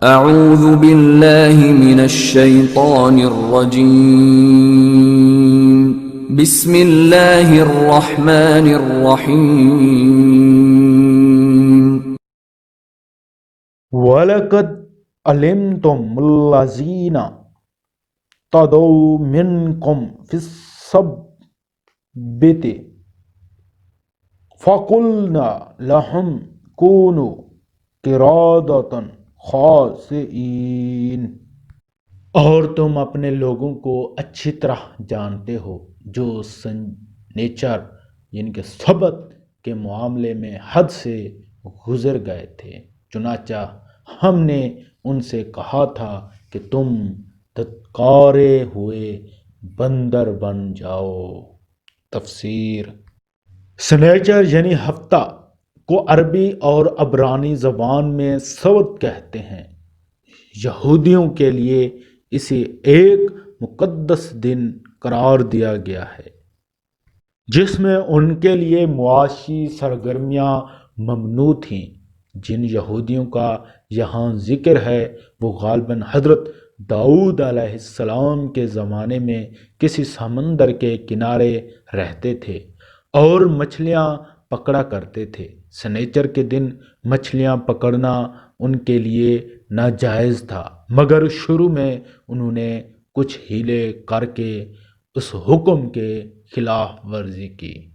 اعوذ باللہ من الشیطان الرجیم بسم اللہ الرحمن الرحیم وَلَقَدْ عَلِمْتُمُ الَّذِينَ اعْتَدَوْا مِنْكُمْ فِي السَّبْتِ فَقُلْنَا لَهُمْ كُونُوا قِرَادَةً خَاسِئِينَ۔ اور تم اپنے لوگوں کو اچھی طرح جانتے ہو جو سنیچر یعنی کہ سبت کے معاملے میں حد سے گزر گئے تھے، چنانچہ ہم نے ان سے کہا تھا کہ تم دھتکارے ہوئے بندر بن جاؤ۔ تفسیر: سنیچر یعنی ہفتہ کو عربی اور عبرانی زبان میں سبت کہتے ہیں۔ یہودیوں کے لیے اسے ایک مقدس دن قرار دیا گیا ہے جس میں ان کے لیے معاشی سرگرمیاں ممنوع تھیں۔ جن یہودیوں کا یہاں ذکر ہے وہ غالباً حضرت داؤد علیہ السلام کے زمانے میں کسی سمندر کے کنارے رہتے تھے اور مچھلیاں پکڑا کرتے تھے۔ سنیچر کے دن مچھلیاں پکڑنا ان کے لیے ناجائز تھا، مگر شروع میں انہوں نے کچھ ہیلے کر کے اس حکم کے خلاف ورزی کی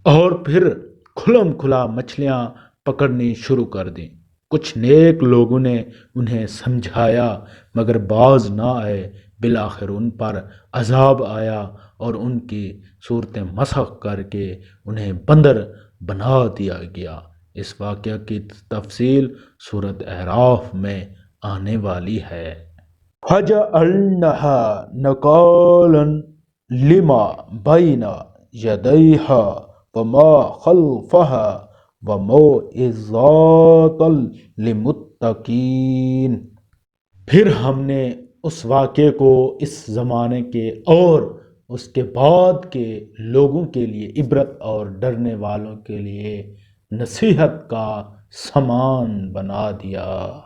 اور پھر کھلم کھلا مچھلیاں پکڑنی شروع کر دیں۔ کچھ نیک لوگوں نے انہیں سمجھایا مگر باز نہ آئے۔ بالآخر ان پر عذاب آیا اور ان کی صورتیں مسخ کر کے انہیں بندر بنا دیا گیا۔ اس واقعہ کی تفصیل سورۃ اعراف میں آنے والی ہے۔ فَجَعَلْنَاهَا نَكَالًا لِمَا بَيْنَ يَدَيْهَا وَمَا خَلْفَهَا وَمَوْعِظَةً لِلْمُتَّقِينَ۔ پھر ہم نے اس واقعے کو اس زمانے کے اور اس کے بعد کے لوگوں کے لیے عبرت اور ڈرنے والوں کے لیے نصیحت کا سامان بنا دیا۔